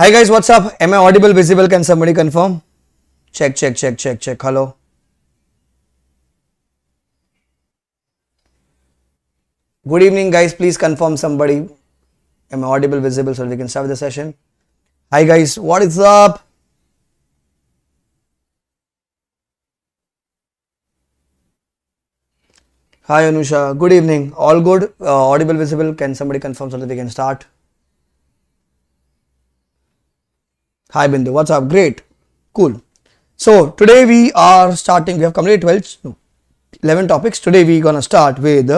Hi guys, what's up? Am I audible, visible? Can somebody confirm? Check, check, check, check, check. Hello. Good evening, guys. Please confirm somebody. Am I audible, visible? So we can start the session. Hi guys, what is up? Hi Anusha. Good evening. All good? Audible, visible? Can somebody confirm so that we can start? Hi Bindu. What's up? Great. Cool. So today we are starting. We have completed 11 topics. Today we are gonna start with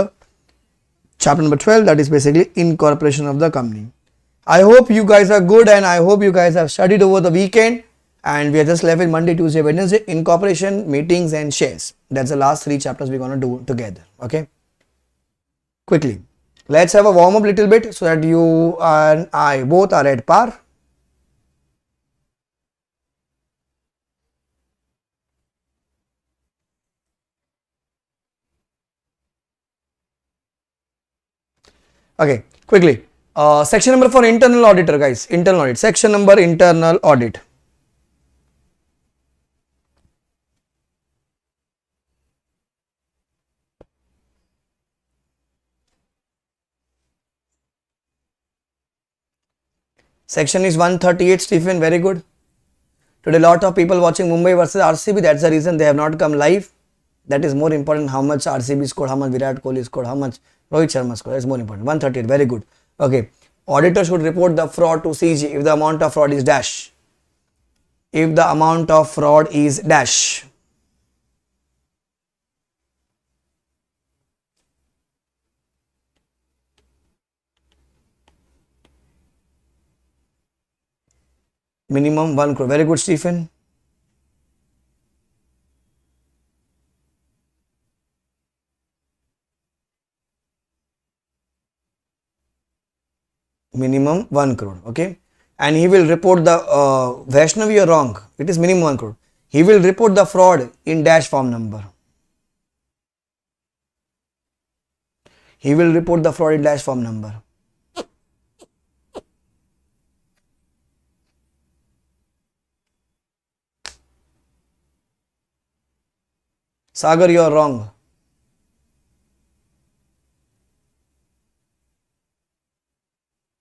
chapter number 12, that is basically incorporation of the company. I hope you guys are good and I hope you guys have studied over the weekend, and we are just left with Monday, Tuesday, Wednesday, incorporation, meetings and shares. That's the last 3 chapters we're going to do together. Okay, quickly let's have a warm up little bit so that you and I both are at par. Okay, quickly. Section number for internal auditor, guys. Internal audit. Section number internal audit. Section is 138. Stephen, very good. Today, lot of people watching Mumbai versus RCB. That's the reason they have not come live. That is more important. How much RCB scored, how much Virat Kohli scored, how much Rohit Sharma scored. That's more important. 138. Very good. Okay. Auditor should report the fraud to CG if the amount of fraud is dash. If the amount of fraud is dash. Minimum 1 crore. Very good, Stephen. Minimum 1 crore. Okay. And he will report the Vaishnavi, you're wrong. It is minimum 1 crore. He will report the fraud in dash form number. He will report the fraud in dash form number. Sagar, you are wrong.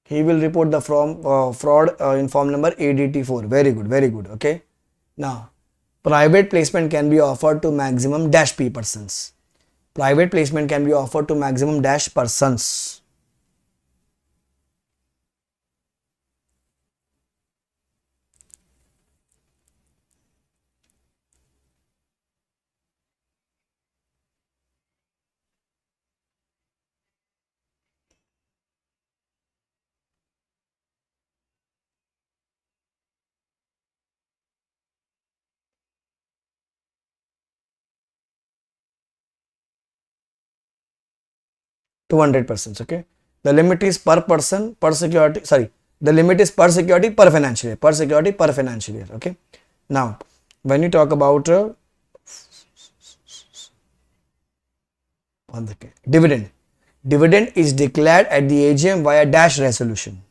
He will report the fraud in form number ADT4. Very good, very good. Okay. Now, private placement can be offered to maximum dash P persons. Private placement can be offered to maximum dash persons. To 100 persons. Okay. The limit is per person per security. Sorry, the limit is per security per financial year. Per security per financial year. Okay. Now, when you talk about dividend, dividend is declared at the AGM via dash resolution.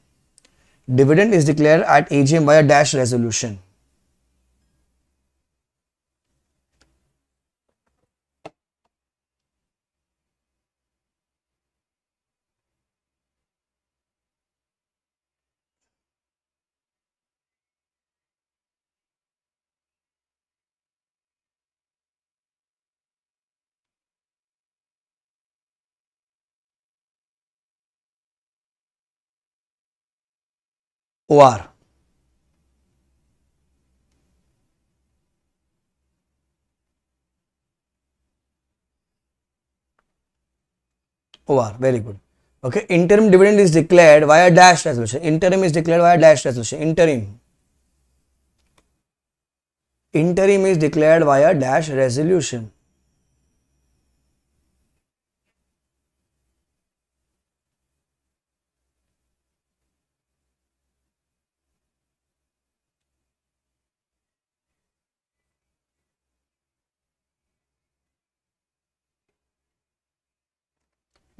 Dividend is declared at AGM via dash resolution. OR. OR. Very good. Okay. Interim dividend is declared via dash resolution. Interim is declared via dash resolution. Interim. Interim is declared via dash resolution.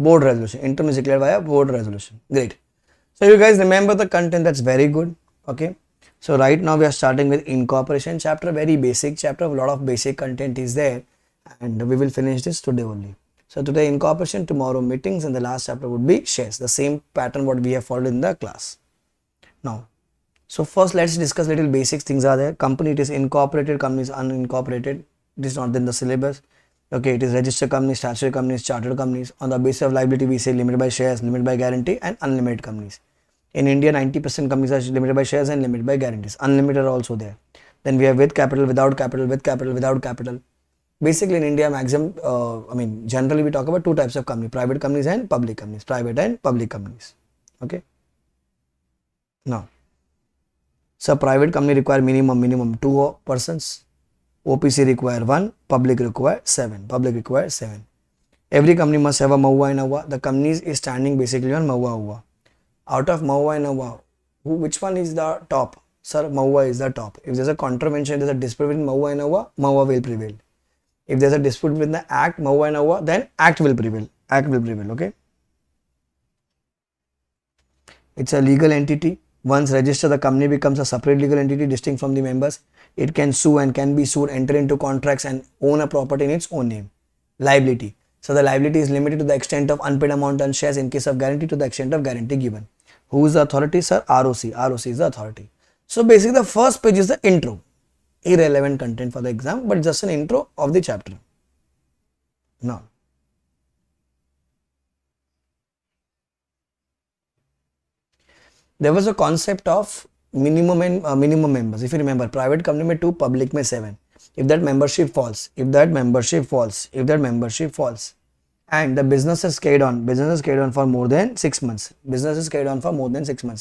Board resolution. Interim is declared via board resolution. Great. So you guys remember the content. That's very good. Okay. So right now we are starting with incorporation chapter, very basic chapter, a lot of basic content is there, and we will finish this today only. So today incorporation, tomorrow meetings, and the last chapter would be shares, the same pattern what we have followed in the class. Now, so first let's discuss little basic things are there. Company, it is incorporated, company is unincorporated, it is not in the syllabus. Okay, it is registered companies, statutory companies, chartered companies. On the basis of liability, we say limited by shares, limited by guarantee, and unlimited companies. In India, 90% companies are limited by shares and limited by guarantees. Unlimited are also there. Then we have with capital, without capital, with capital, without capital. Basically, in India, maximum, generally we talk about two types of company: private companies and public companies. Private and public companies. Okay. Now, so private company require minimum 2 persons. OPC require 1, public require 7. Public require 7. Every company must have a Mahua and Awa. The company is standing basically on Mahua Awa. Out of Mahua and Awa, which one is the top? Sir, Mahua is the top. If there is a contravention, there is a dispute between Mahua and Awa, Mahua will prevail. If there is a dispute between the Act, Mahua and Awa, then Act will prevail. Act will prevail, okay? It's a legal entity. Once registered, the company becomes a separate legal entity distinct from the members. It can sue and can be sued, enter into contracts and own a property in its own name. Liability. So the liability is limited to the extent of unpaid amount on shares, in case of guarantee to the extent of guarantee given. Who is the authority? Sir, ROC. ROC is the authority. So basically the first page is the intro. Irrelevant content for the exam, but just an intro of the chapter. Now, there was a concept of minimum and minimum members. If you remember, private company में 2, public में 7. If that membership falls, and the business is carried on for more than 6 months,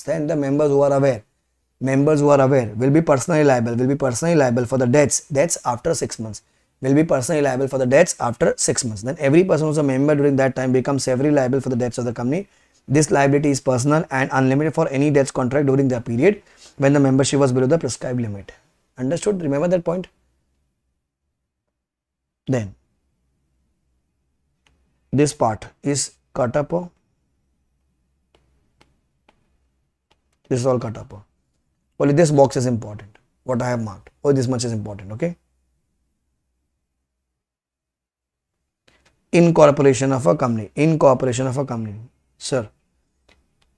then the members who are aware will be personally liable for the debts after 6 months. Then every person who is a member during that time becomes severally liable for the debts of the company. This liability is personal and unlimited for any debts contract during the period when the membership was below the prescribed limit. Understood? Remember that point? Then this part is cut up. This is all cut up. Only this box is important. What I have marked. Oh, this much is important. Okay. Incorporation of a company. Sir.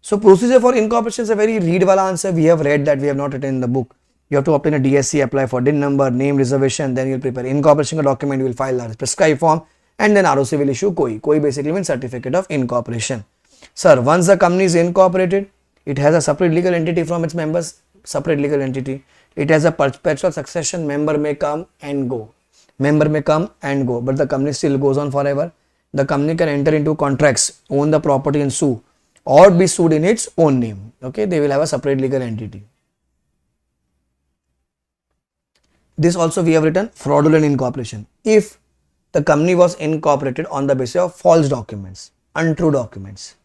So procedure for incorporation is a very read wala answer. We have read that, we have not written in the book. You have to obtain a DSC, apply for DIN number, name, reservation, then you will prepare incorporation a document, you will file a prescribed form, and then ROC will issue COI. COI basically means certificate of incorporation. Sir, once the company is incorporated, it has a separate legal entity from its members, It has a perpetual succession, member may come and go, but the company still goes on forever. The company can enter into contracts, own the property and sue, or be sued in its own name. Okay, they will have a separate legal entity. This also we have written fraudulent incorporation. If the company was incorporated on the basis of false documents, untrue documents,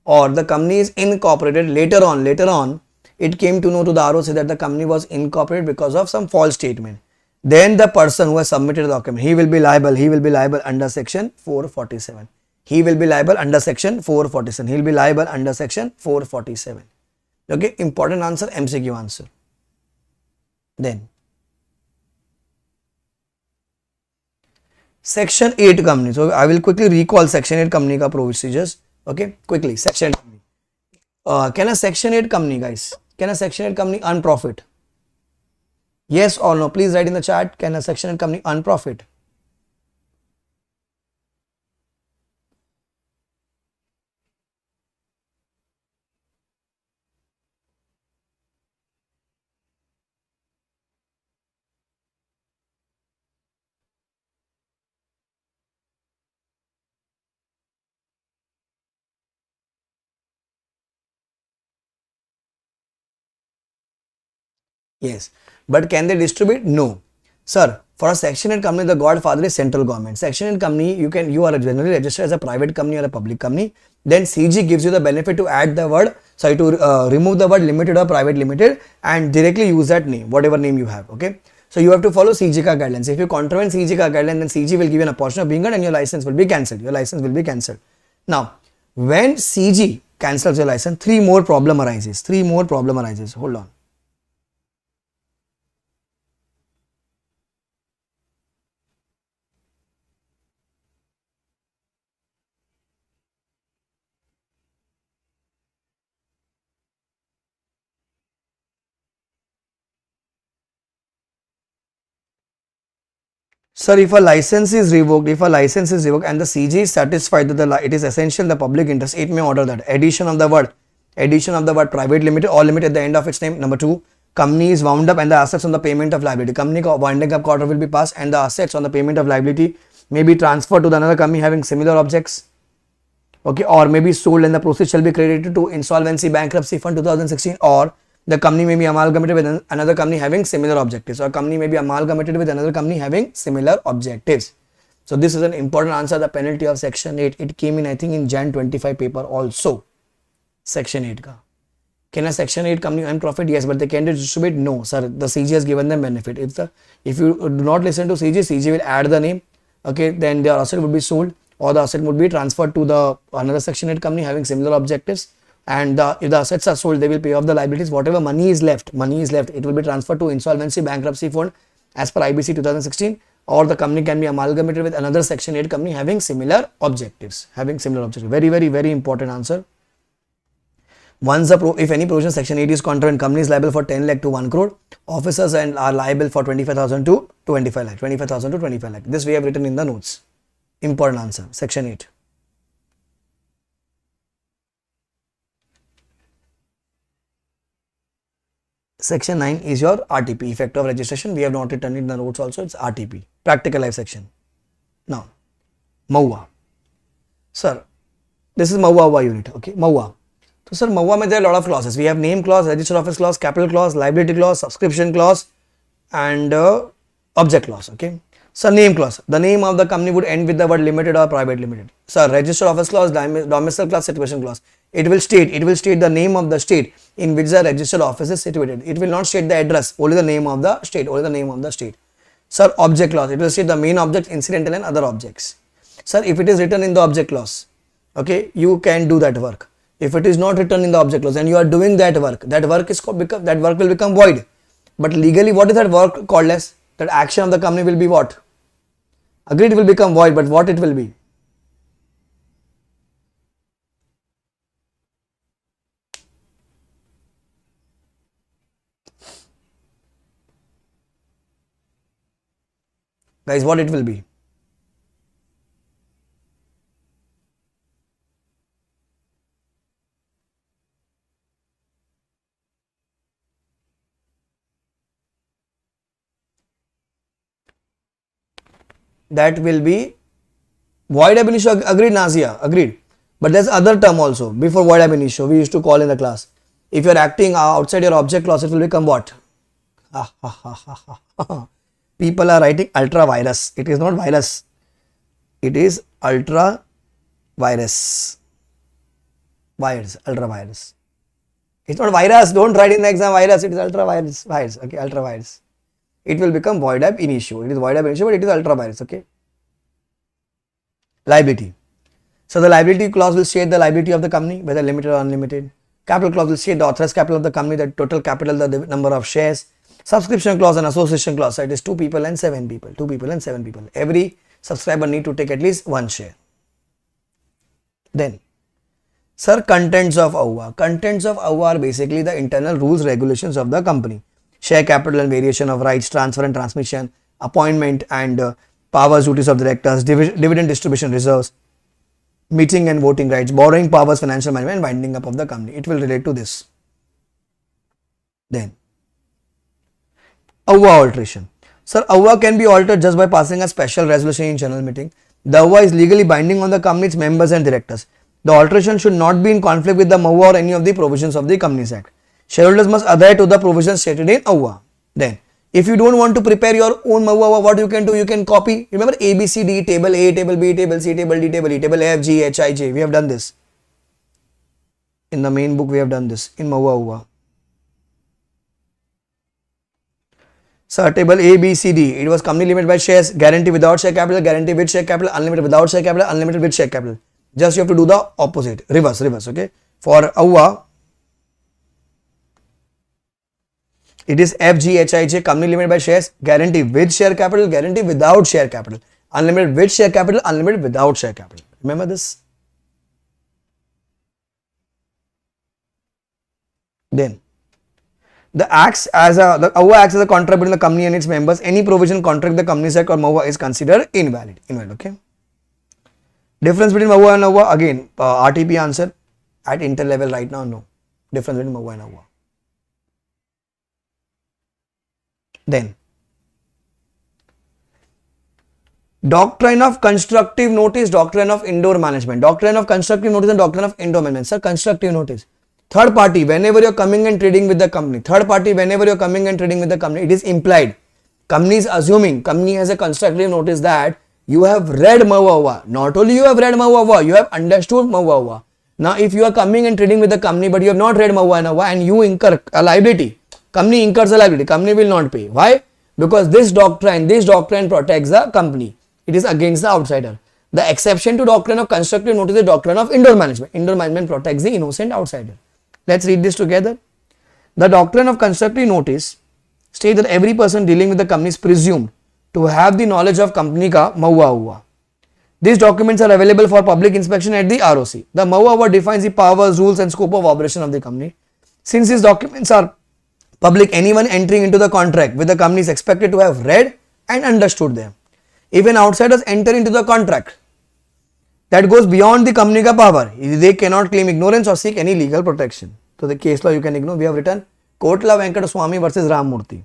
or the company is incorporated later on, it came to know to the ROC that the company was incorporated because of some false statement. Then the person who has submitted the document, he will be liable under section 447. He will be liable under section 447. Okay, important answer, MCQ answer. Then section 8 company. So I will quickly recall section 8 company ka procedures. Okay, quickly. Section 8 company. Can a section 8 company, guys? Can a section 8 company earn profit? Yes or no? Please write in the chat. Can a section 8 company earn profit? Yes. But can they distribute? No. Sir, for a section 8 company, the godfather is central government. Section 8 company, you are generally registered as a private company or a public company. Then CG gives you the benefit to add the word, remove the word limited or private limited and directly use that name, whatever name you have. Okay. So you have to follow CG ka guidelines. If you contravene CG ka guideline, then CG will give you an opportunity of being heard and your license will be cancelled. Now, when CG cancels your license, three more problem arises. Hold on. Sir, if a license is revoked, and the CG is satisfied that it is essential in the public interest, it may order that addition of the word private limited or limited at the end of its name. Number 2, company is wound up and the assets on the payment of liability. Company winding up order will be passed and the assets on the payment of liability may be transferred to the another company having similar objects. Okay, or may be sold and the proceeds shall be credited to insolvency bankruptcy fund 2016, or the company may be amalgamated with another company having similar objectives, or company may be amalgamated with another company having similar objectives. So this is an important answer. The penalty of section 8, it came in I think in Jan 25 paper also. Section 8 ka. Can a section 8 company earn profit? Yes, but they can distribute? No, sir. The CG has given them benefit. If you do not listen to CG will add the name. Okay, then their asset would be sold or the asset would be transferred to the another section 8 company having similar objectives. And if the assets are sold, they will pay off the liabilities. Whatever money is left, it will be transferred to insolvency bankruptcy fund as per IBC 2016, or the company can be amalgamated with another section 8 company having similar objectives. Very, very, very important answer. Once if any provision section 8 is contravened, company is liable for 10 lakh to 1 crore. Officers and are liable for 25,000 to 25 lakh. 25,000 to 25 lakh. This we have written in the notes. Important answer. Section 8. Section 9 is your RTP, effect of registration. We have not written it in the notes also. It's RTP, practical life section. Now, MOUA. Sir, this is MOUA unit. Okay, MOUA. So, sir, MOUA there are a lot of clauses. We have name clause, registered office clause, capital clause, liability clause, subscription clause, and object clause. Okay. So, name clause. The name of the company would end with the word limited or private limited. Sir, registered office clause, domicile clause, situation clause. It will state the name of the state in which the registered office is situated. It will not state the address, only the name of the state, Sir, object clause. It will state the main object, incidental and other objects. Sir, if it is written in the object clause, okay, you can do that work. If it is not written in the object clause and you are doing that work will become void. But legally, what is that work called as? That action of the company will be what? Agreed, it will become void, but what it will be? Guys, what it will be? That will be void ab initio. Agreed, Nazia? Agreed. But there's other term also before void ab initio we used to call in the class. If you are acting outside your object clause, it will become what? People are writing ultra virus. It is not virus. It is ultra virus. Ultra virus. It's not virus. Don't write in the exam virus. It is ultra virus. Okay, ultra virus. It will become void ab initio. It is void ab initio, but it is ultra virus. Okay. Liability. So the liability clause will state the liability of the company, whether limited or unlimited. Capital clause will state the authorized capital of the company, the total capital, the number of shares. Subscription clause and association clause. So it is 2 people and 7 people. 2 people and 7 people. Every subscriber need to take at least 1 share. Then, sir, contents of AUA. Contents of AUA are basically the internal rules, regulations of the company. Share capital and variation of rights, transfer and transmission, appointment and powers, duties of directors, dividend distribution reserves, meeting and voting rights, borrowing powers, financial management, and winding up of the company. It will relate to this. Then, AUA alteration. Sir, AUA can be altered just by passing a special resolution in general meeting. The AUA is legally binding on the company's members and directors. The alteration should not be in conflict with the MOUA or any of the provisions of the Companies Act. Shareholders must adhere to the provisions stated in AUA. Then, if you don't want to prepare your own MOUA, what you can do? You can copy. Remember ABCD, table A, table B, table C, table D, table E, table F, G, H, I, J. We have done this. In the main book, we have done this in MOUA AUA. So, table A, B, C, D. It was company limit by shares, guarantee without share capital, guarantee with share capital, unlimited without share capital, unlimited with share capital. Just you have to do the opposite, reverse, okay. For AUA, it is FGHIJ, company limited by shares, guarantee with share capital, guarantee without share capital, unlimited with share capital, unlimited without share capital. Remember this? Then, The MOA acts as a contract between the company and its members. Any provision contract the Companies Act or MOA is considered invalid. Okay. Difference between MOA and OA, again, RTP answer at inter level right now, no. Difference between MOA and OA. Then, doctrine of constructive notice, doctrine of indoor management. Doctrine of constructive notice and doctrine of indoor management. Sir, constructive notice. Third party, whenever you are coming and trading with the company. Third party, whenever you are coming and trading with the company, it is implied. Company is assuming, company has a constructive notice that you have read MOA. Not only you have read MOA, you have understood MOA. Now, if you are coming and trading with the company, but you have not read MOA and you incur a liability, company incurs a liability, company will not pay. Why? Because this doctrine protects the company. It is against the outsider. The exception to doctrine of constructive notice is doctrine of indoor management. Indoor management protects the innocent outsider. Let's read this together. The doctrine of constructive notice states that every person dealing with the company is presumed to have the knowledge of company ka MOA. These documents are available for public inspection at the ROC. The MOA defines the powers, rules and scope of operation of the company. Since these documents are public, anyone entering into the contract with the company is expected to have read and understood them. If an outsider enter into the contract that goes beyond the company ka power, they cannot claim ignorance or seek any legal protection. So the case law you can ignore. We have written Kotla Venkata Swamy versus Ramamurthy.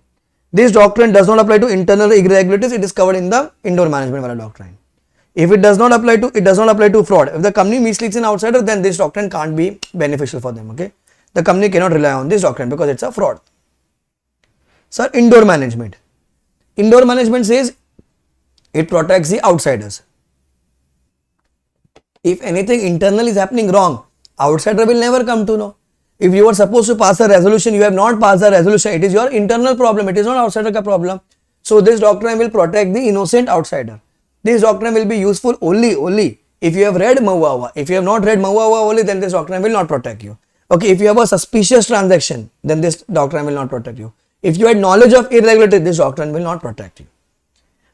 This doctrine does not apply to internal irregularities. It is covered in the indoor management wala doctrine. If it does not apply to fraud. If the company misleads an outsider, then this doctrine can't be beneficial for them. Okay, the company cannot rely on this doctrine because it's a fraud. Sir, indoor management. Indoor management says it protects the outsiders. If anything internal is happening wrong, outsider will never come to know. If you are supposed to pass a resolution, you have not passed the resolution, it is your internal problem, it is not outsider ka problem. So this doctrine will protect the innocent outsider. This doctrine will be useful only if you have read MOA. If you have not read MOA only, then this doctrine will not protect you. Okay, if you have a suspicious transaction, then this doctrine will not protect you. If you had knowledge of irregularity, this doctrine will not protect you.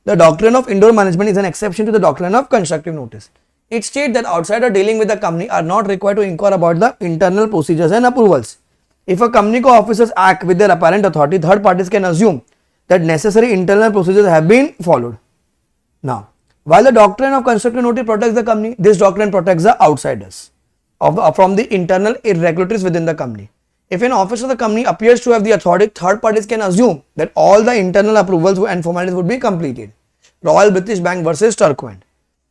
The doctrine of indoor management is an exception to the doctrine of constructive notice. It states that outsiders dealing with the company are not required to inquire about the internal procedures and approvals. If a company officers act with their apparent authority, third parties can assume that necessary internal procedures have been followed. Now, while the doctrine of constructive notice protects the company, this doctrine protects the outsiders from the internal irregularities within the company. If an officer of the company appears to have the authority, third parties can assume that all the internal approvals and formalities would be completed. Royal British Bank versus Turquoise.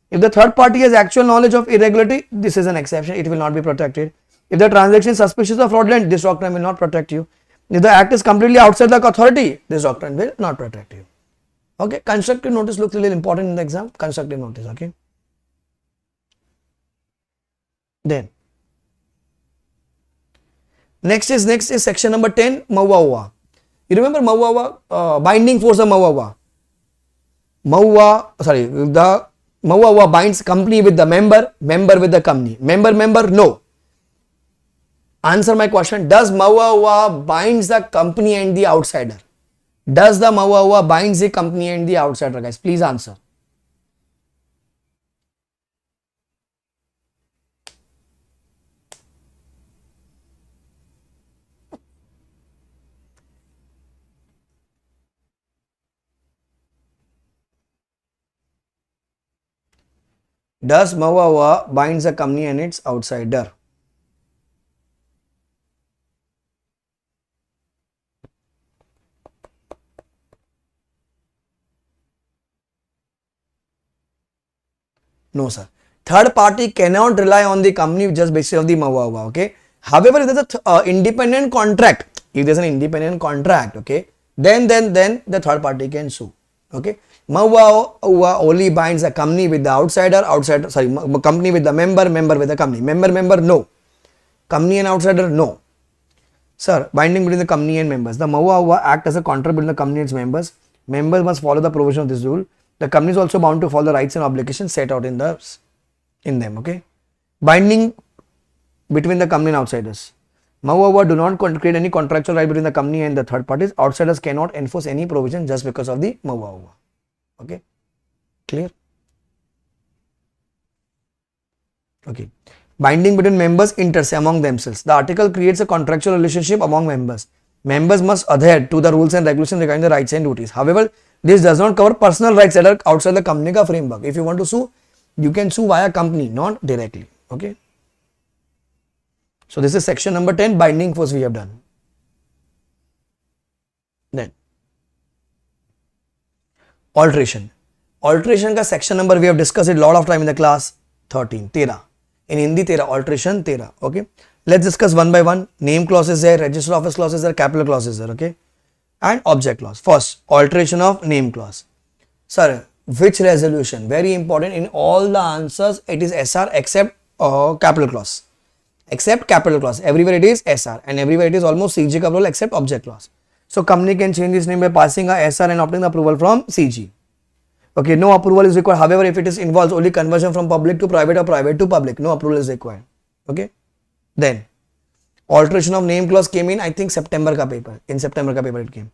If the third party has actual knowledge of irregularity, this is an exception, it will not be protected. If the transaction is suspicious or fraudulent, this doctrine will not protect you. If the act is completely outside the authority, this doctrine will not protect you. Okay, constructive notice looks a little important in the exam. Constructive notice, okay. Then, next is section number 10, MOA. You remember MOA, binding force of MOA. The MOA binds company with the member with the company. Member, no. Answer my question. Does MOA binds the company and the outsider? Does the MOA binds the company and the outsider, guys? Please answer. Does MOA binds the company and its outsider? No, sir. Third party cannot rely on the company just based on the MOA. Okay. However, if there's an independent contract, okay, then the third party can sue. Okay. MOA only binds a company with the company with the member with the company. Member, no. Company and outsider, no. Sir, binding between the company and members. The MOA act as a contract between the company and its members. Members must follow the provision of this rule. The company is also bound to follow the rights and obligations set out in them. Okay. Binding between the company and outsiders. MOA do not create any contractual right between the company and the third parties. Outsiders cannot enforce any provision just because of the MOA. Okay, clear? Okay. Binding between members inter se among themselves. The article creates a contractual relationship among members. Members must adhere to the rules and regulations regarding the rights and duties. However, this does not cover personal rights that are outside the company ka framework. If you want to sue, you can sue via company, not directly. Okay. So this is section number 10, binding force we have done. Then alteration. Alteration का section number we have discussed it a lot of time in the class 13, 13. In Hindi 13, alteration 13. Okay. Let's discuss one by one. Name clause is there, register office clause is there, capital clause is there. Okay. And object clause. First, alteration of name clause. Sir, which resolution? Very important. In all the answers, it is SR except capital clause. Except capital clause. Everywhere it is SR and everywhere it is almost CG ka approval except object clause. So, company can change its name by passing a SR and obtaining the approval from CG. Okay, no approval is required. However, if it is involves only conversion from public to private or private to public, no approval is required. Okay. Then, alteration of name clause came in, I think, September ka paper. In September ka paper it came.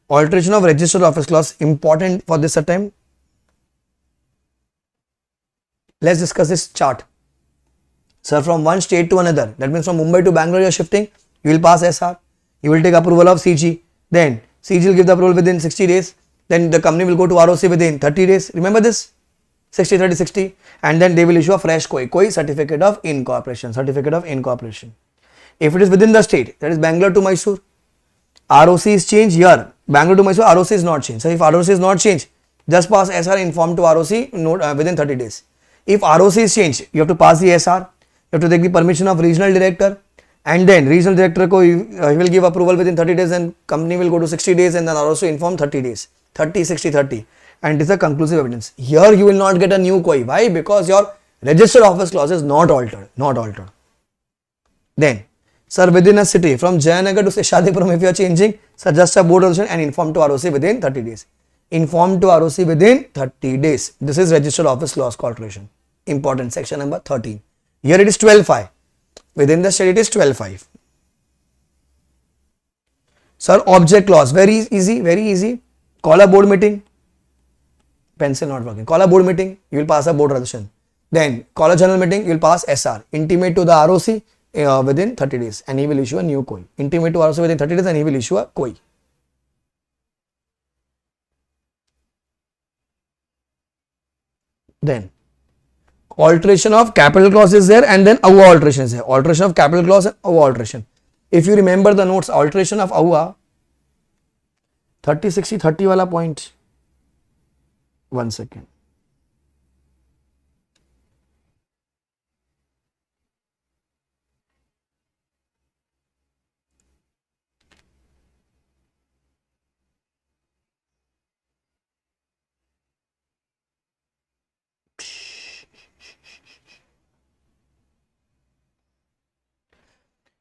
Alteration of registered office clause, important for this time. Let's discuss this chart. Sir, from one state to another, that means from Mumbai to Bangalore you are shifting, you will pass SR. You will take approval of CG. Then, CG will give the approval within 60 days. Then the company will go to ROC within 30 days. Remember this? 60, 30, 60. And then they will issue a fresh COI certificate of incorporation. Certificate of incorporation. If it is within the state, that is Bangalore to Mysore, ROC is changed here. Bangalore to Mysore, ROC is not changed. So if ROC is not changed, just pass SR inform to ROC within 30 days. If ROC is changed, you have to pass the SR. You have to take the permission of regional director. And then regional director he will give approval within 30 days and company will go to 60 days and then ROC inform 30 days. 30, 60, 30. And this is a conclusive evidence. Here you will not get a new COI. Why? Because your registered office clause is not altered. Not altered. Then, sir, within a city, from Jayanagar to Shadipuram, if you are changing, sir, just a board resolution and inform to ROC within 30 days. Inform to ROC within 30 days. This is registered office clause alteration. Important, section number 13. Here it is 12.5. Within the state it is 12.5. Sir, object clause, very easy, very easy. Call a board meeting. Pencil not working. Call a board meeting, you will pass a board resolution. Then call a general meeting, you will pass SR. Intimate to the ROC within 30 days and he will issue a new COI. Intimate to ROC within 30 days and he will issue a COI. Then alteration of capital clause is there and then AUA alteration is there. Alteration of capital clause and AUA alteration. If you remember the notes, alteration of AUA 30, 60, 30 wala point. 1 second.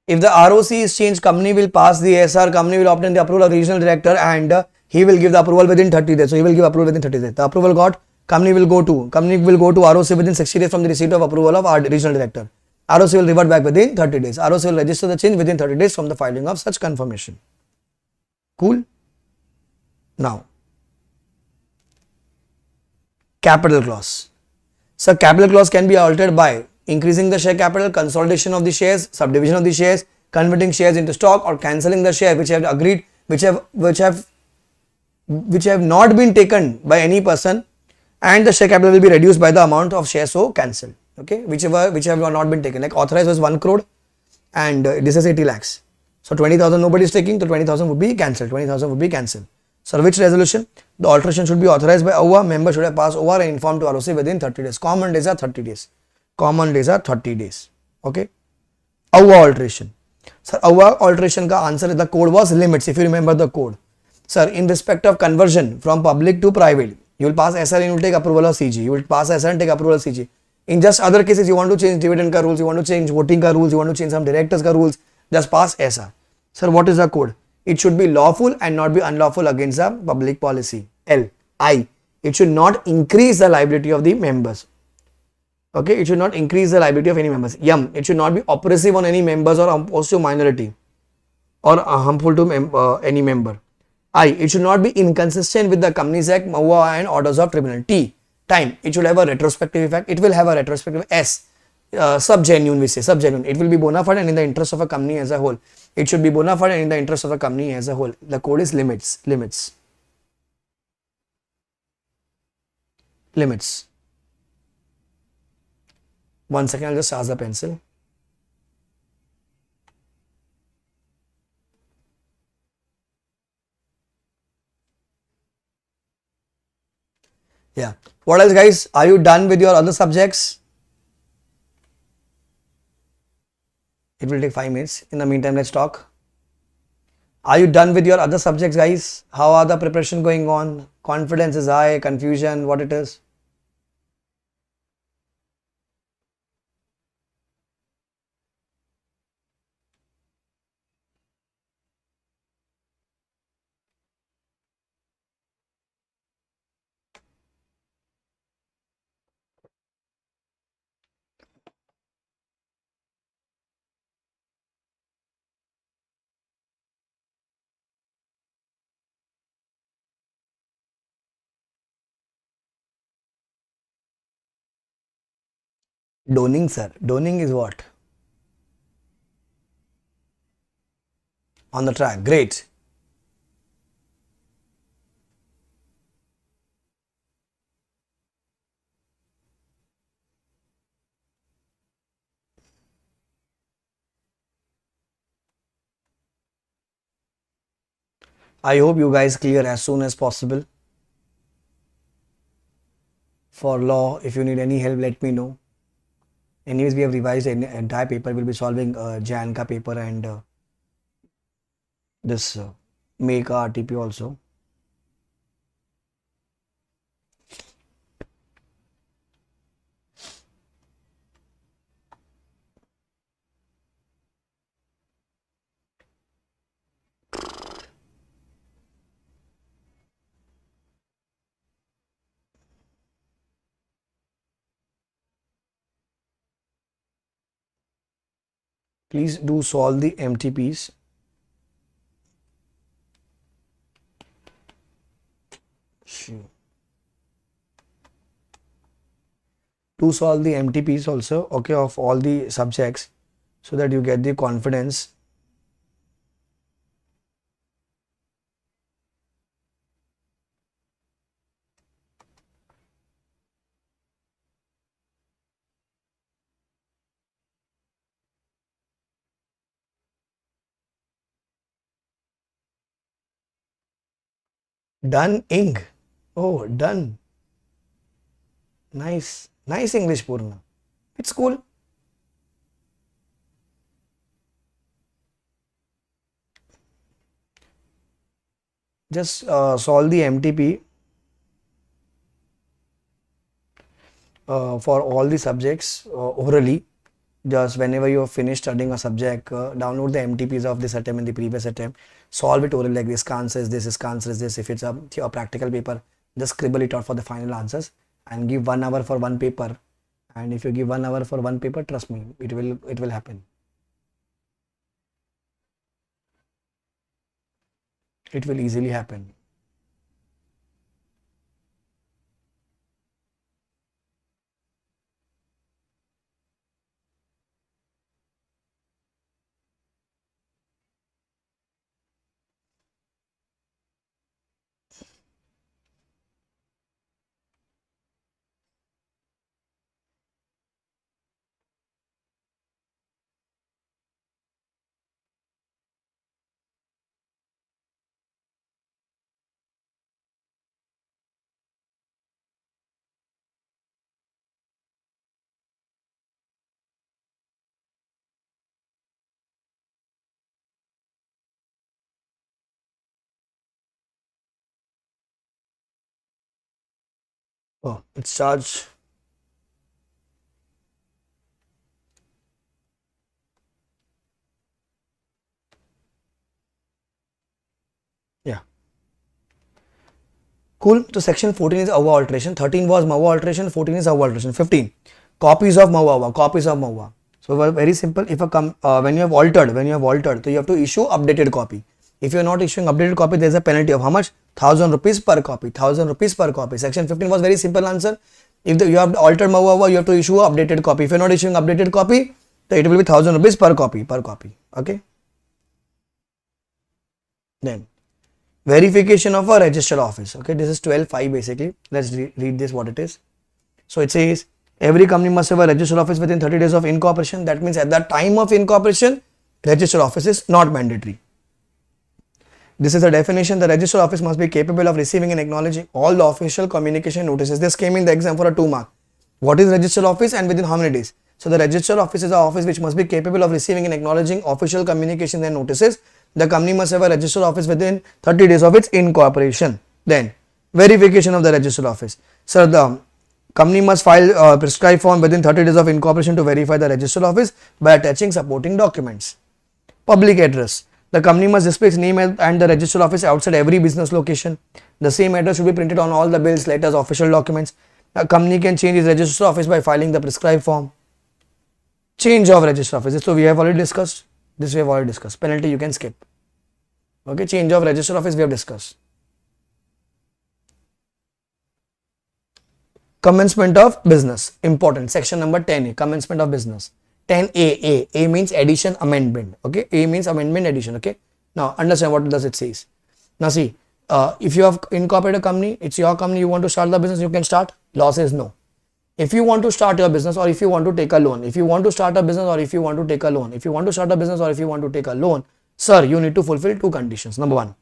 If the ROC is changed, company will pass the SR, company will obtain the approval of regional director and he will give the approval within 30 days. So he will give approval within 30 days. The approval got, company will go to ROC within 60 days from the receipt of approval of our regional director. ROC will revert back within 30 days. ROC will register the change within 30 days from the filing of such confirmation. Cool? Now, capital clause. So capital clause can be altered by increasing the share capital, consolidation of the shares, subdivision of the shares, converting shares into stock or cancelling the share which have agreed, which have not been taken by any person, and the share capital will be reduced by the amount of shares so cancelled. Okay, whichever have not been taken. Like authorized was 1 crore and this is 80 lakhs. So 20,000 nobody is taking, so 20,000 would be cancelled. 20,000 would be cancelled. So which resolution? The alteration should be authorized by AUA. Member should have passed over and informed to ROC within 30 days. Common days are 30 days. Common days are 30 days. Okay. AUA alteration. Sir, AUA alteration ka answer, the code was limits. If you remember the code. Sir, in respect of conversion from public to private, you will pass SR and you will take approval of CG. You will pass SR and take approval of CG. In just other cases, you want to change dividend ka rules, you want to change voting ka rules, you want to change some directors ka rules, just pass SR. Sir, what is the code? It should be lawful and not be unlawful against the public policy. L. I. It should not increase the liability of the members. Okay, it should not increase the liability of any members. M. It should not be oppressive on any members or opposed to minority or harmful to any member. I. It should not be inconsistent with the Companies Act, MOA and orders of tribunal. T. Time. It should have a retrospective effect. It will have a retrospective. S. Subgenuine, we say subgenuine. It will be bona fide and in the interest of a company as a whole. It should be bona fide and in the interest of the company as a whole. The code is limits. Limits. Limits. 1 second, I'll just charge the pencil. Yeah. What else, guys? Are you done with your other subjects? It will take 5 minutes. In the meantime, let's talk. Are you done with your other subjects, guys? How are the preparation going on? Confidence is high, confusion, what it is? Doning, sir. Doning is what? On the track. Great. I hope you guys clear as soon as possible. For law, if you need any help, let me know. Anyways, we have revised an entire paper. We'll be solving Jan ka paper and this May ka RTP also. Please do solve the MTPs. Sure. Do solve the MTPs also, okay, of all the subjects so that you get the confidence. Done ink. Oh, done. Nice. Nice English, Purna. It's cool. Just solve the MTP for all the subjects orally. Just whenever you have finished studying a subject, download the MTPs of this attempt and the previous attempt. Solve it orally like this. Answer is this answer is this. If it's a practical paper, just scribble it out for the final answers and give 1 hour for one paper. And if you give 1 hour for one paper, trust me, it will happen. It will easily happen. Oh, it's charged. Yeah. Cool. So section 14 is our alteration. 13 was Maua alteration. 14 is our alteration. 15. Copies of Maua. Copies of Maua. So very simple. If when you have altered, so you have to issue updated copy. If you are not issuing updated copy, there is a penalty of how much? 1000 rupees per copy. 1000 rupees per copy. Section 15 was very simple answer. If you have altered Maua, you have to issue updated copy. If you are not issuing updated copy, then it will be 1000 rupees per copy. Okay. Then verification of a registered office. Okay, this is 12.5 basically. Let's read this what it is. So it says every company must have a registered office within 30 days of incorporation. That means at the time of incorporation, registered office is not mandatory. This is a definition. The registered office must be capable of receiving and acknowledging all the official communication notices. This came in the exam for a 2 mark. What is registered office and within how many days? So the registered office is an office which must be capable of receiving and acknowledging official communications and notices. The company must have a registered office within 30 days of its incorporation. Then verification of the registered office. So the company must file a prescribed form within 30 days of incorporation to verify the registered office by attaching supporting documents. Public address. The company must display its name and the registered office outside every business location. The same address should be printed on all the bills, letters, official documents. A company can change its registered office by filing the prescribed form. Change of registered office. So we have already discussed. This we have already discussed. Penalty you can skip. Okay, change of registered office we have discussed. Commencement of business. Important. Section number 10A. Commencement of business. 10A. A means addition, amendment. Okay. A means amendment, addition. Okay. Now understand what does it says. Now see, if you have incorporated a company, it's your company, you want to start the business, you can start. Law says no. If you want to start your business or if you want to take a loan, if you want to start a business or if you want to take a loan, if you want to start a business or if you want to take a loan, sir, you need to fulfill 2 conditions. Number 1,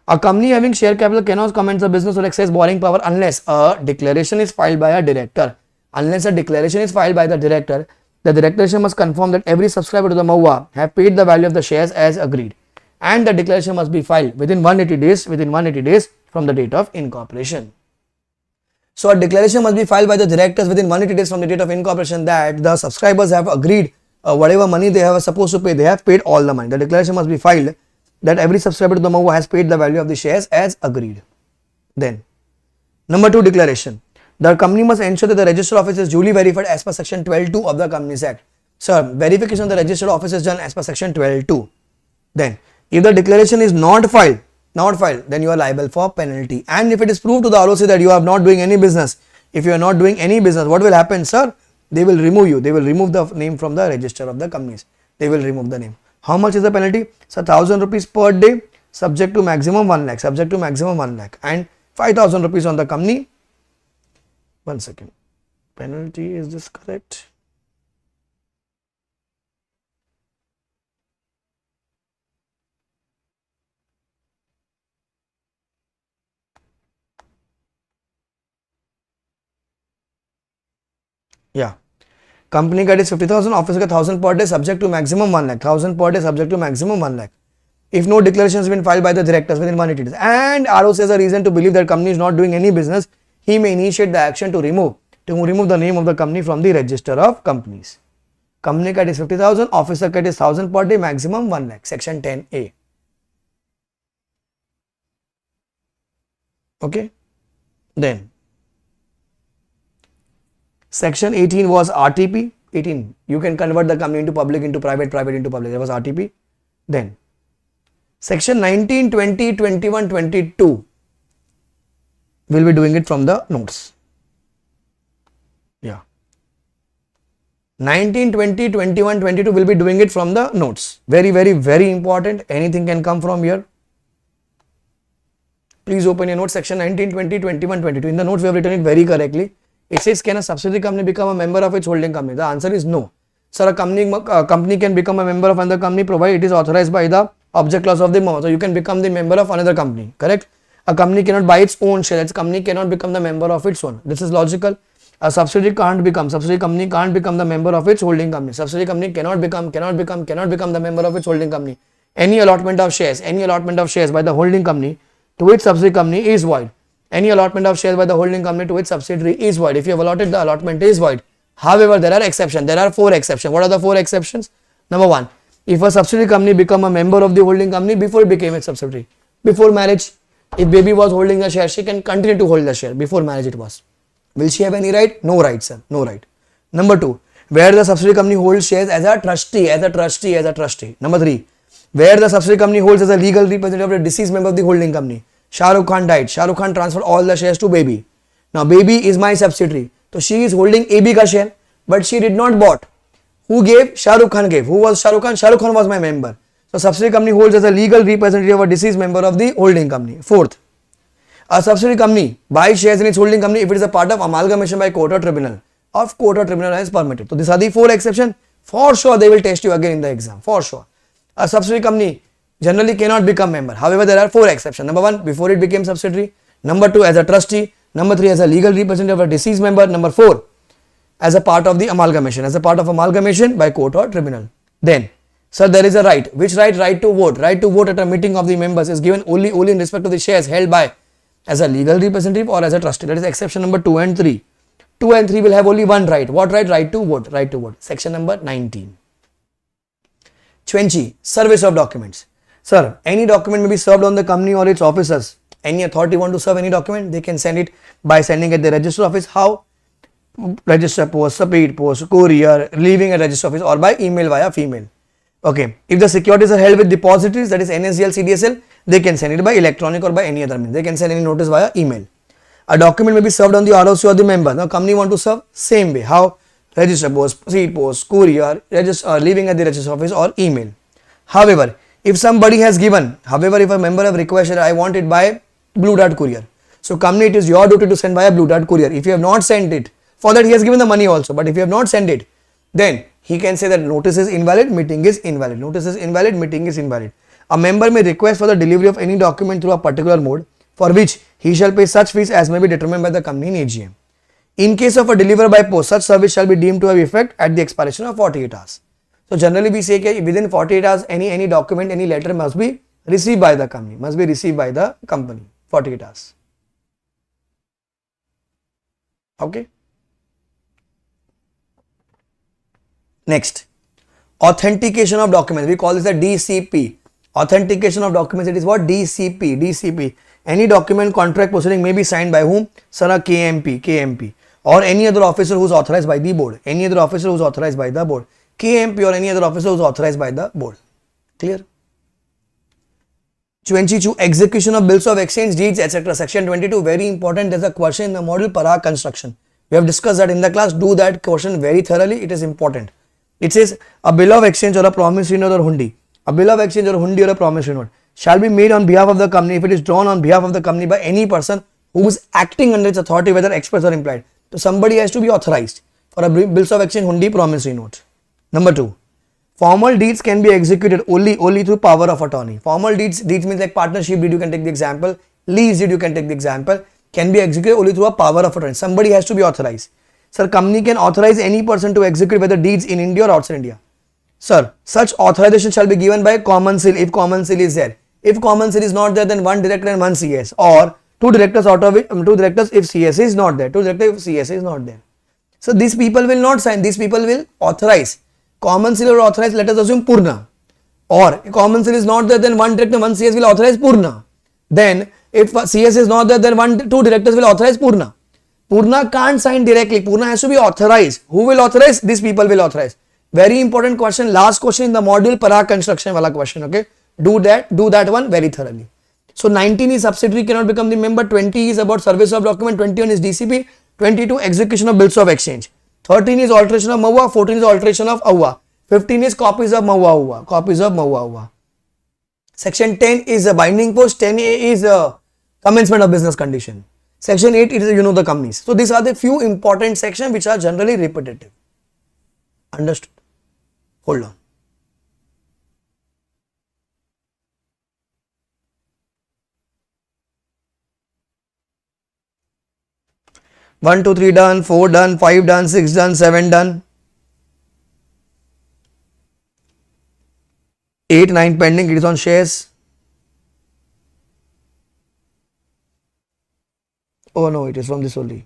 a company having share capital cannot commence the business or exercise borrowing power unless a declaration is filed by a director. Unless a declaration is filed by the director declaration must confirm that every subscriber to the MOA have paid the value of the shares as agreed, and the declaration must be filed within 180 days from the date of incorporation. So a declaration must be filed by the directors within 180 days from the date of incorporation that the subscribers have agreed whatever money they have supposed to pay, they have paid all the money. The declaration must be filed that every subscriber to the MOA has paid the value of the shares as agreed. Then number 2, declaration. The company must ensure that the registered office is duly verified as per section 12(2) of the Companies Act. Sir, verification of the registered office is done as per section 12(2). Then if the declaration is not filed, then you are liable for penalty. And if it is proved to the ROC that you are not doing any business, if you are not doing any business, what will happen, sir? They will remove you. They will remove the name from the register of the companies. They will remove the name. How much is the penalty? So 1,000 rupees per day, subject to maximum 1 lakh, and 5,000 rupees on the company. 1 second. Penalty, is this correct? Yeah. Company cut is 50,000, officer cut 1,000 per day, subject to maximum 1 lakh. 1,000 per day, subject to maximum 1 lakh. If no declaration has been filed by the directors within 180 days and ROC has a reason to believe that company is not doing any business, he may initiate the action to remove the name of the company from the register of companies. Company cut is 50,000, officer cut is 1,000 per day, maximum 1 lakh. Section 10A. Okay. Then Section 18 was RTP. 18, you can convert the company into public, into private, private into public. That was RTP. Then Section 19, 20, 21, 22 will be doing it from the notes. Yeah. 19, 20, 21, 22 will be doing it from the notes. Very, very, very important. Anything can come from here. Please open your notes. Section 19, 20, 21, 22. In the notes we have written it very correctly. It says, can a subsidiary company become a member of its holding company? The answer is no. Sir, a company can become a member of another company provided it is authorized by the object clause of the MOA. So you can become the member of another company, correct? A company cannot buy its own share. Its company cannot become the member of its own. This is logical. A subsidiary company can't become the member of its holding company. Subsidiary company cannot become the member of its holding company. Any allotment of shares by the holding company to its subsidiary company is void. Any allotment of shares by the holding company to its subsidiary is void. If you have allotted, the allotment is void. However, there are exceptions. There are 4 exceptions. What are the 4 exceptions? Number 1, if a subsidiary company become a member of the holding company before it became its subsidiary. Before marriage, if baby was holding the share, she can continue to hold the share. Before marriage it was. Will she have any right? No right, sir. No right. Number 2, where the subsidiary company holds shares as a trustee. Number 3, where the subsidiary company holds as a legal representative of a deceased member of the holding company. Shah Rukh Khan died. Shah Rukh Khan transferred all the shares to baby. Now baby is my subsidiary. So she is holding AB ka share, but she did not bought. Who gave? Shah Rukh Khan gave. Who was Shah Rukh Khan? Shah Rukh Khan was my member. So subsidiary company holds as a legal representative of a deceased member of the holding company. Fourth, a subsidiary company buys shares in its holding company if it is a part of amalgamation by court or tribunal. Of court or tribunal as permitted. So these are the 4 exceptions. For sure they will test you again in the exam. For sure. A subsidiary company generally cannot become member. However, there are 4 exceptions. Number 1, before it became subsidiary. Number 2, as a trustee. Number 3, as a legal representative of a deceased member. Number 4, as a part of the amalgamation. As a part of amalgamation by court or tribunal. Then, sir, there is a right. Which right? Right to vote. Right to vote at a meeting of the members is given only in respect to the shares held by as a legal representative or as a trustee. That is exception number 2 and 3. 2 and 3 will have only one right. What right? Right to vote. Right to vote. Section number 19. 20. Service of documents. Sir, any document may be served on the company or its officers. Any authority want to serve any document, they can send it by sending at the register office. How? Register post, speed post, courier, leaving a register office, or by email via female. Okay. If the securities are held with depositories, that is NSDL, CDSL, they can send it by electronic or by any other means. They can send any notice via email. A document may be served on the ROC or the member. Now, company want to serve same way. How? Register post, speed post, courier, register, leaving at the register office or email. However, if somebody has given, if a member have requested, I want it by Blue Dart courier. So, company, it is your duty to send via Blue Dart courier. If you have not sent it, for that he has given the money also. But if you have not sent it, then he can say that notice is invalid, meeting is invalid. Notice is invalid, meeting is invalid. A member may request for the delivery of any document through a particular mode, for which he shall pay such fees as may be determined by the company in AGM. In case of a delivery by post, such service shall be deemed to have effect at the expiration of 48 hours. So generally we say that within 48 hours, any document, any letter must be received by the company, 48 hours. Okay. Next, authentication of documents. We call this a DCP. Authentication of documents, it is what? DCP. Any document, contract, proceeding may be signed by whom? Sir, a KMP. Or any other officer who is authorized by the board. KMP or any other officer who is authorized by the board. Clear? 22. Execution of bills of exchange, deeds, etc. Section 22. Very important. There is a question in the model para construction. We have discussed that in the class. Do that question very thoroughly. It is important. It says a bill of exchange or a promissory note or hundi. A bill of exchange or hundi or a promissory note shall be made on behalf of the company if it is drawn on behalf of the company by any person who is acting under its authority, whether express or implied. So somebody has to be authorized for a bills of exchange, hundi, promissory note. Number 2. Formal deeds can be executed only through power of attorney. Formal deeds means like partnership deed, you can take the example. Lease deed, you can take the example. Can be executed only through a power of attorney. Somebody has to be authorized. Sir, company can authorize any person to execute whether deeds in India or outside India. Sir, such authorization shall be given by common seal if common seal is there. If common seal is not there, then one director and one CS, or two directors out of it, two directors if CS is not there, two directors if CS is not there. So these people will not sign, these people will authorize. Common seal will authorize, let us assume Purna. Or if common seal is not there, then one director, one CS will authorize Purna. Then if CS is not there, then two directors will authorize Purna. Purna can't sign directly. Purna has to be authorized. Who will authorize? These people will authorize. Very important question. Last question in the module, para construction wala question. Okay. Do that one very thoroughly. So 19 is subsidiary cannot become the member. 20 is about service of document. 21 is DCP. 22 execution of bills of exchange. 13 is alteration of Maua. 14 is alteration of Aua. 15 is copies of Maua. Section 10 is a binding post. 10A is a commencement of business condition. Section 8 is the companies. So these are the few important sections which are generally repetitive. Understood? Hold on. One, two, three done, 4 done, 5 done, 6 done, 7 done. 8, 9 pending, it is on shares. Oh no, it is from this only.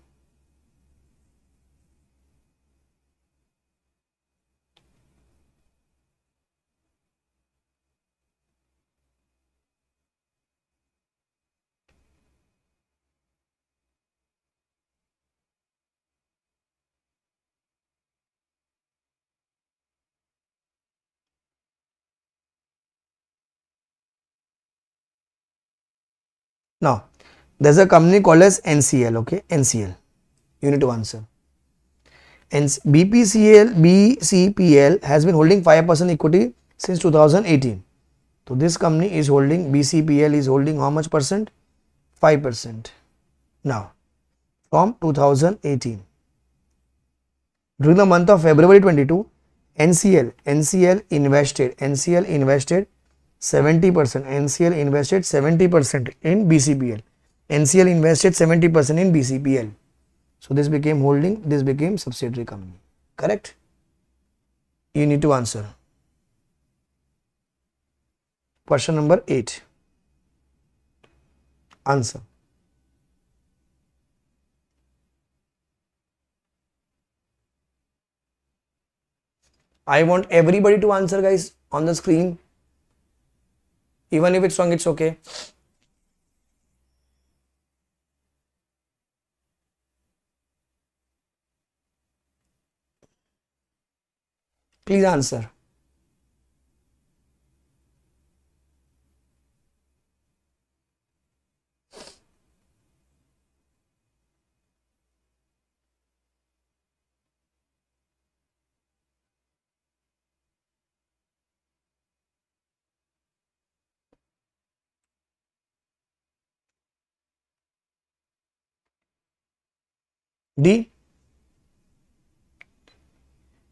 Now, there's a company called as NCL, okay? NCL. You need to answer. BCPL has been holding 5% equity since 2018. So this company is holding, BCPL is holding how much percent? 5%. Now, from 2018. During the month of February 22, NCL invested 70%. NCL invested 70% in BCPL. NCL invested 70% in BCPL. So this became holding, this became subsidiary company. Correct? You need to answer. Question number 8. Answer. I want everybody to answer, guys, on the screen. Even if it's wrong, it's okay. Please answer. D.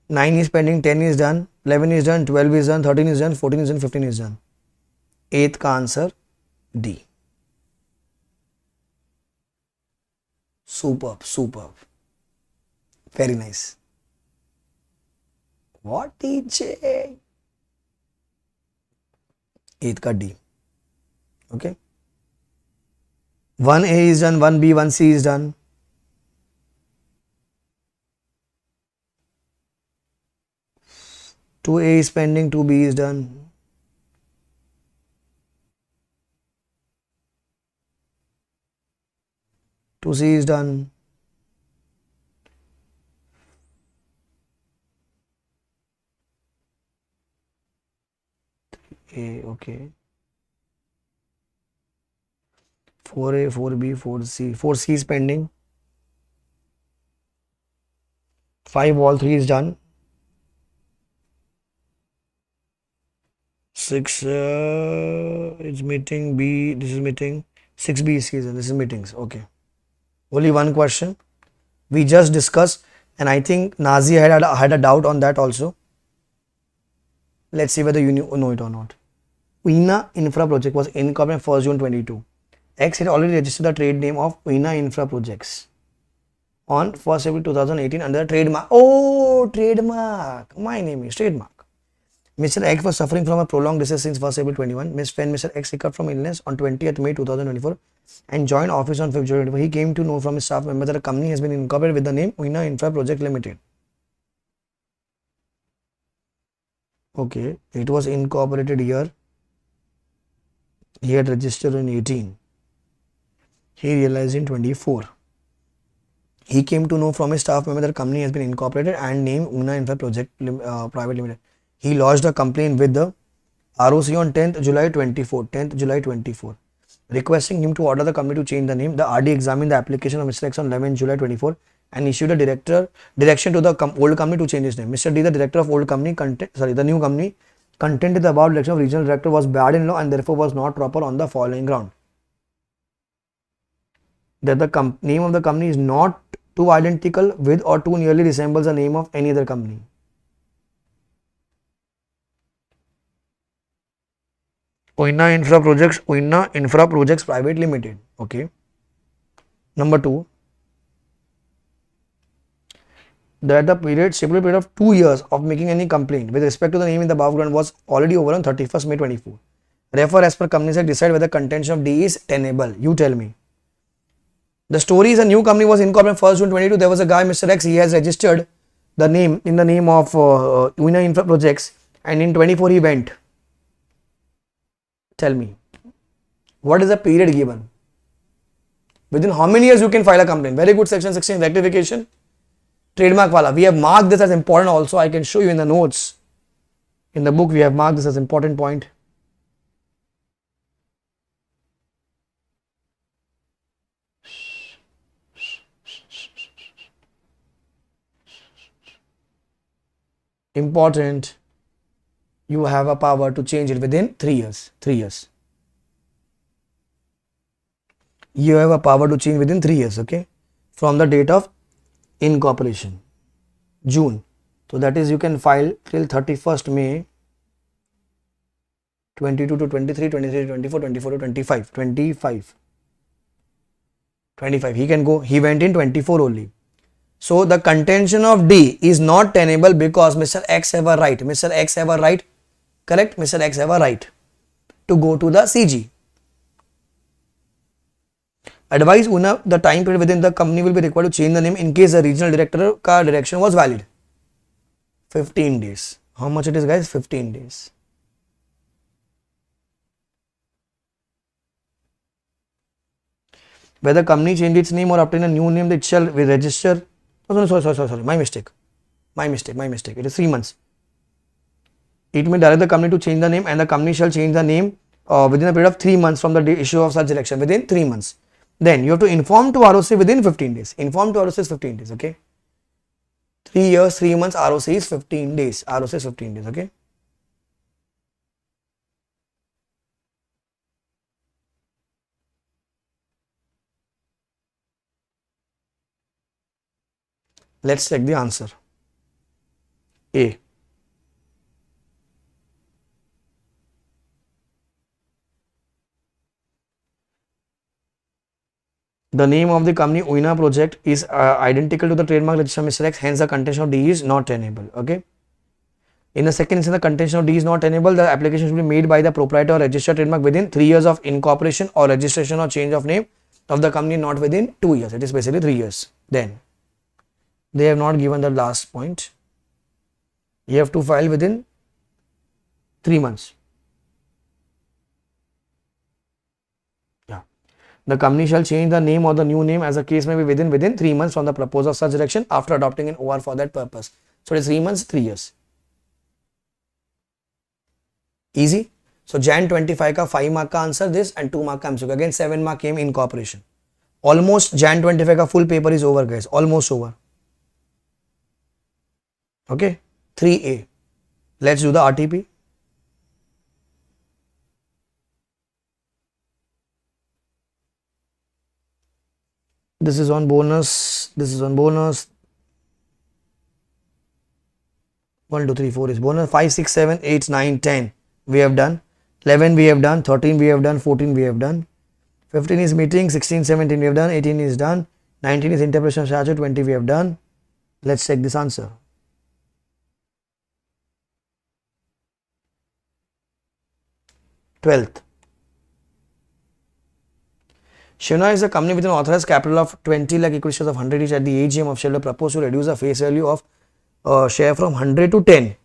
9 is pending, 10 is done, 11 is done, 12 is done, 13 is done, 14 is done, 15 is done. 8th का answer D. Superb. Very nice. What DJ? 8th का D. Okay. 1A is done, 1B, 1C is done. 2A is pending, 2B is done. 2C is done. 3A, okay. 4A, 4B, 4C. 4C is pending. 5, all 3 is done. 6 is meeting. B, this is meeting. 6B is done. This is meetings. Okay. Only one question. We just discussed, and I think Nazi had a doubt on that also. Let's see whether you know it or not. Uina Infra Project was incorporated 1st June 22. X had already registered the trade name of Uina Infra Projects on 1st April 2018 under the trademark. Oh, trademark. My name is trademark. Mr. X was suffering from a prolonged disease since 1st April 21. When Mr. X recovered from illness on 20th May 2024 and joined office on February 24, he came to know from his staff member that a company has been incorporated with the name Uina Infra Project Limited. Okay, it was incorporated here. He had registered in 18. He realized in 24. He came to know from his staff member that a company has been incorporated and named Uina Infra Project Private Limited. He lodged a complaint with the ROC on 10th July 24, requesting him to order the company to change the name. The RD examined the application of Mr. X on 11th July 24 and issued a direction to the old company to change its name. Mr. D, the director of old company, the new company, contended the above election of regional director was bad in law and therefore was not proper on the following ground: that the name of the company is not too identical with or too nearly resembles the name of any other company. Uina Infra Projects Private Limited. Okay. Number 2, that the stipulated period of 2 years of making any complaint with respect to the name in the above ground was already over on 31st May 24. Therefore, as per Companies Act, decide whether contention of D is tenable. You tell me. The story is a new company was incorporated 1st June 22. There was a guy, Mr. X, he has registered the name in the name of Uina Infra Projects, and in 24 he went. Tell me, what is the period given? Within how many years you can file a complaint? Very good. Section 16 rectification. Trademark wala. We have marked this as important also. I can show you in the notes. In the book, we have marked this as important point. Important. you have a power to change it within 3 years. 3 years. You have a power to change within 3 years, okay? From the date of incorporation, June. So that is, you can file till 31st May 22 to 23, 23 to 24, 24 to 25, 25. 25. He can go, he went in 24 only. So the contention of D is not tenable because Mr. X have a right. Mr. X have a right, correct? Mr. X have a right to go to the CG. Advise Una the time period within the company will be required to change the name in case the regional director ka direction was valid. 15 days. How much it is, guys? 15 days. Whether company change its name or obtain a new name, it shall be register. Oh, sorry. My mistake. It is 3 months. It may direct the company to change the name, and the company shall change the name within a period of 3 months from the issue of such direction. Within 3 months. Then you have to inform to ROC within 15 days. Inform to ROC is 15 days. Okay. 3 years, 3 months. ROC is 15 days. ROC is 15 days. Okay. Let's check the answer. A. The name of the company Uina project is identical to the trademark register Mr. X, hence the contention of D is not tenable. Okay. In the second instance, the contention of D is not tenable. The application should be made by the proprietor or registered trademark within 3 years of incorporation or registration or change of name of the company, not within 2 years. It is basically 3 years. Then they have not given the last point. You have to file within 3 months. The company shall change the name or the new name as the case may be within 3 months from the proposal of such direction after adopting an OR for that purpose. So it is 3 months, 3 years. Easy. So Jan 25 ka 5 mark ka answer this and 2 mark ka MCQ. Again 7 mark came incorporation. Almost Jan 25 ka full paper is over, guys. Almost over. Okay. 3A. Let's do the RTP. This is on bonus. This is on bonus. 1, 2, 3, 4 is bonus. 5, 6, 7, 8, 9, 10. We have done. 11 we have done. 13 we have done. 14 we have done. 15 is meeting. 16, 17 we have done. 18 is done. 19 is interpretation of statute. 20 we have done. Let's check this answer. 12th. Shivna is a company with an authorized capital of 20 lakh equity shares of 100 each. At the AGM of shareholder proposed to reduce the face value of share from 100 to 10.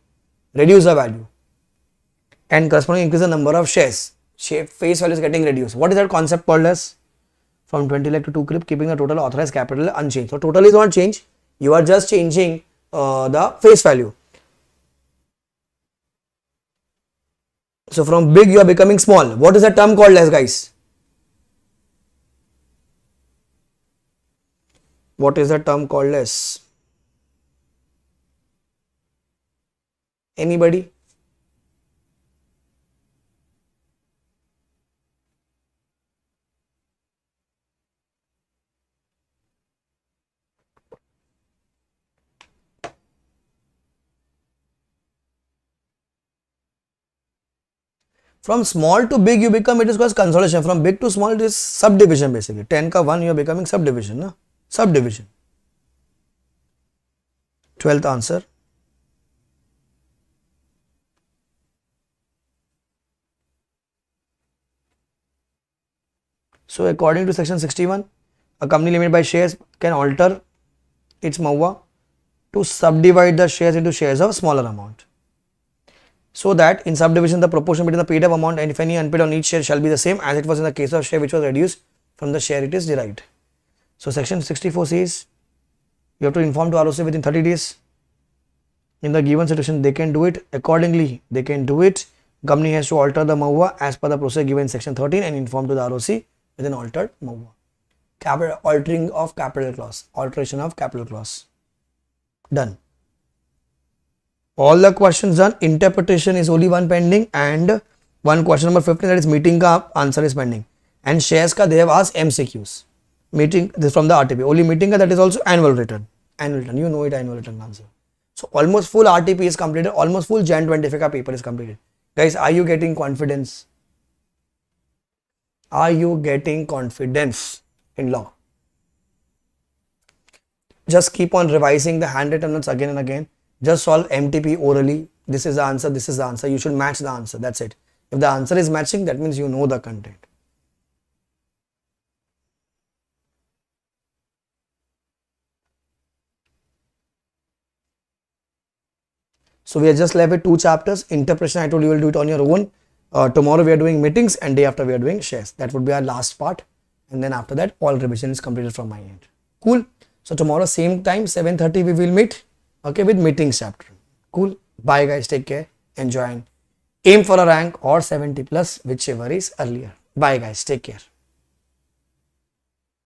Reduce the value. And corresponding increase the number of shares. Face value is getting reduced. What is that concept called as? From 20 lakh to 2 crore, keeping the total authorized capital unchanged. So total is not changed. You are just changing the face value. So from big you are becoming small. What is the term called as, guys? What is the term called as? Anybody? From small to big you become, it is called consolidation. From big to small it is subdivision basically. 10 ka 1 you are becoming subdivision. Na? Subdivision. 12th answer. So according to section 61, a company limited by shares can alter its MOA to subdivide the shares into shares of smaller amount. So that in subdivision the proportion between the paid up amount and if any unpaid on each share shall be the same as it was in the case of share which was reduced from the share it is derived. So section 64 says you have to inform to ROC within 30 days. In the given situation they can do it. Accordingly they can do it. Company has to alter the MOA as per the procedure given in section 13 and inform to the ROC with an altered MOA. Altering of capital clause. Alteration of capital clause. Done. All the questions done. Interpretation is only one pending, and one question number 15, that is meeting ka answer is pending. And shares ka they have asked MCQs. Meeting this from the RTP. Only meeting ka, that is also annual return. Annual return. You know it, annual return answer. So almost full RTP is completed. Almost full Jan 25 ka paper is completed. Guys, are you getting confidence? Are you getting confidence in law? Just keep on revising the handwritten notes again and again. Just solve MTP orally. This is the answer, this is the answer. You should match the answer. That's it. If the answer is matching, that means you know the content. So we are just left with 2 chapters. Interpretation, I told you will do it on your own. Tomorrow we are doing meetings, and day after we are doing shares. That would be our last part. And then after that, all revision is completed from my end. Cool. So tomorrow same time, 7:30 we will meet. Okay, with meetings chapter. Cool. Bye guys. Take care. Enjoy and aim for a rank or 70 plus, whichever is earlier. Bye guys. Take care.